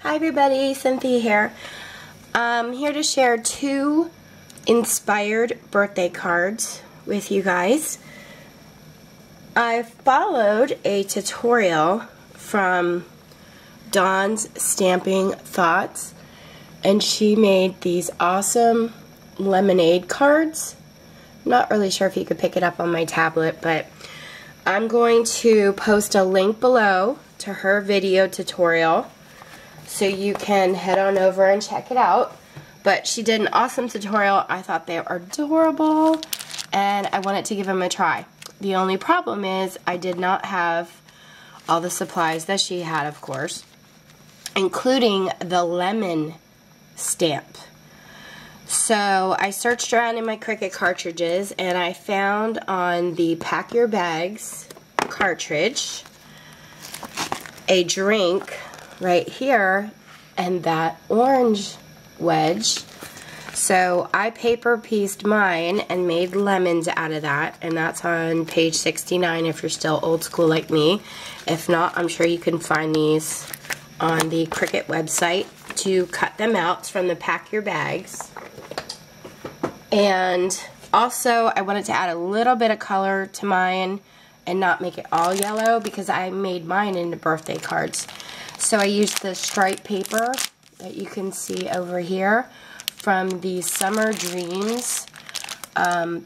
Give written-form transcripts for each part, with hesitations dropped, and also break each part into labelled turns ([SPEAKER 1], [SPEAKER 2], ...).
[SPEAKER 1] Hi everybody, Cynthia here. I'm here to share 2 inspired birthday cards with you guys. I followed a tutorial from Dawn's Stamping Thoughts, and she made these awesome lemonade cards. I'm not really sure if you could pick it up on my tablet, but I'm going to post a link below to her video tutorial so you can head on over and check it out. But she did an awesome tutorial. I thought they were adorable and I wanted to give them a try. The only problem is I did not have all the supplies that she had, of course, including the lemon stamp. So I searched around in my Cricut cartridges and I found on the Pack Your Bags cartridge a drink right here and that orange wedge. So I paper pieced mine and made lemons out of that, and that's on page 69 if you're still old school like me. If not, I'm sure you can find these on the Cricut website to cut them out. It's from the Pack Your Bags. And also I wanted to add a little bit of color to mine and not make it all yellow because I made mine into birthday cards. So I used the stripe paper that you can see over here from the Summer Dreams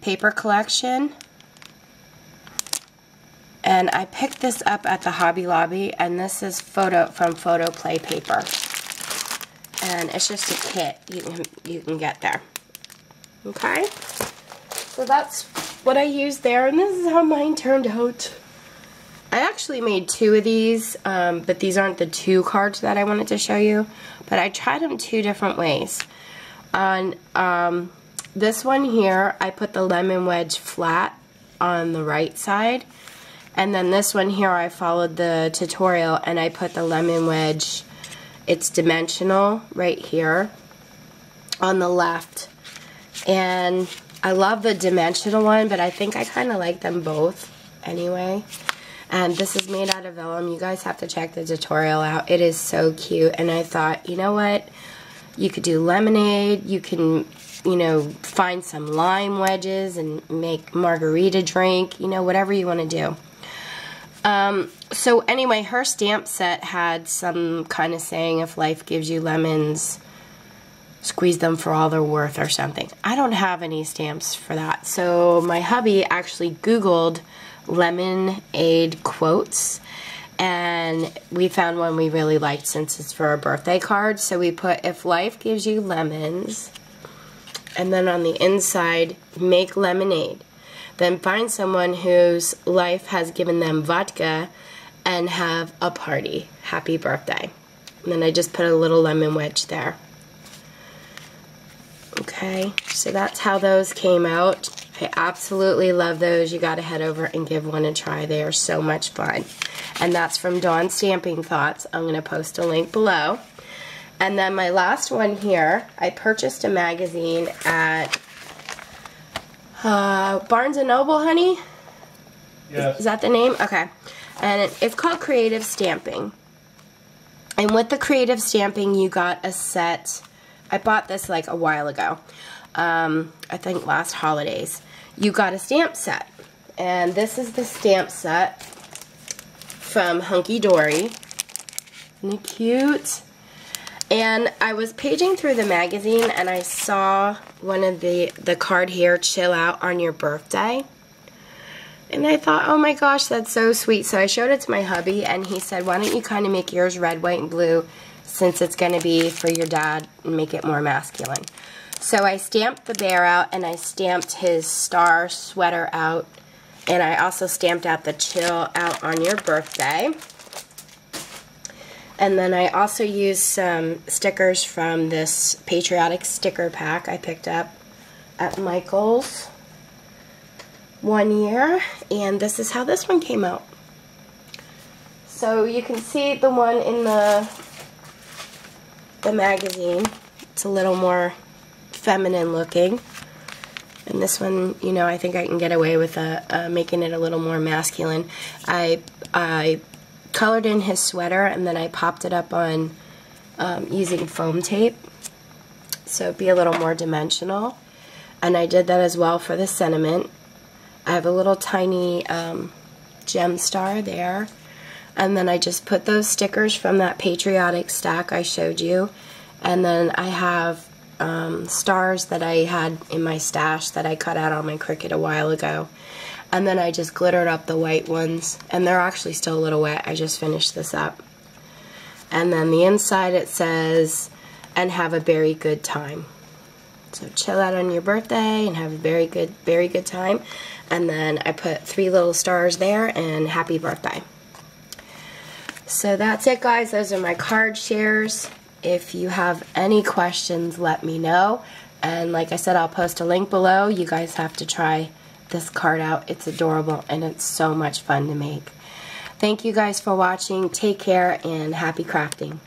[SPEAKER 1] paper collection. And I picked this up at the Hobby Lobby, and this is from Photo Play paper. And it's just a kit you can get there. Okay? So that's what I used there, and this is how mine turned out. I actually made 2 of these, but these aren't the 2 cards that I wanted to show you. But I tried them 2 different ways. On this one here, I put the lemon wedge flat on the right side. And then this one here, I followed the tutorial and I put the lemon wedge, it's dimensional, right here on the left. And I love the dimensional one, but I think I kind of like them both anyway. And this is made out of vellum. You guys have to check the tutorial out. It is so cute. And I thought, you know what? You could do lemonade. You can, you know, find some lime wedges and make margarita drink. You know, whatever you want to do. So anyway, her stamp set had some kind of saying, if life gives you lemons, squeeze them for all they're worth or something. I don't have any stamps for that. So my hubby actually Googled lemonade quotes, and we found one we really liked since it's for a birthday card. So we put, if life gives you lemons, and then on the inside, make lemonade. Then find someone whose life has given them vodka and have a party. Happy birthday. And then I just put a little lemon wedge there. Okay, so that's how those came out. I absolutely love those. You got to head over and give one a try. They are so much fun. And that's from Dawn's Stamping Thoughts. I'm going to post a link below. And then my last one here, I purchased a magazine at Barnes & Noble, honey?
[SPEAKER 2] Yes.
[SPEAKER 1] Is that the name? Okay. And it's called Creative Stamping. And with the Creative Stamping, you got a set. I bought this like a while ago. I think last holidays. You got a stamp set. And this is the stamp set from Hunky Dory. Isn't it cute? And I was paging through the magazine and I saw one of the card here, chill out on your birthday. And I thought, oh my gosh, that's so sweet. So I showed it to my hubby and he said, why don't you kind of make yours red, white, and blue since it's going to be for your dad and make it more masculine. So I stamped the bear out and I stamped his star sweater out. And I also stamped out the chill out on your birthday. And then I also used some stickers from this patriotic sticker pack I picked up at Michael's one year. And this is how this one came out. So you can see the one in the magazine. It's a little more feminine looking. And this one, you know, I think I can get away with making it a little more masculine. I colored in his sweater and then I popped it up on using foam tape, so it'd be a little more dimensional. And I did that as well for the sentiment. I have a little tiny gem star there, and then I just put those stickers from that patriotic stack I showed you, and then I have stars that I had in my stash that I cut out on my Cricut a while ago, and then I just glittered up the white ones, and they're actually still a little wet. I just finished this up. And then the inside it says, and have a very good time. So chill out on your birthday and have a very good time. And then I put 3 little stars there and happy birthday. So that's it, guys. Those are my card shares. If you have any questions, let me know. And like I said, I'll post a link below. You guys have to try this card out. It's adorable and it's so much fun to make. Thank you guys for watching. Take care and happy crafting.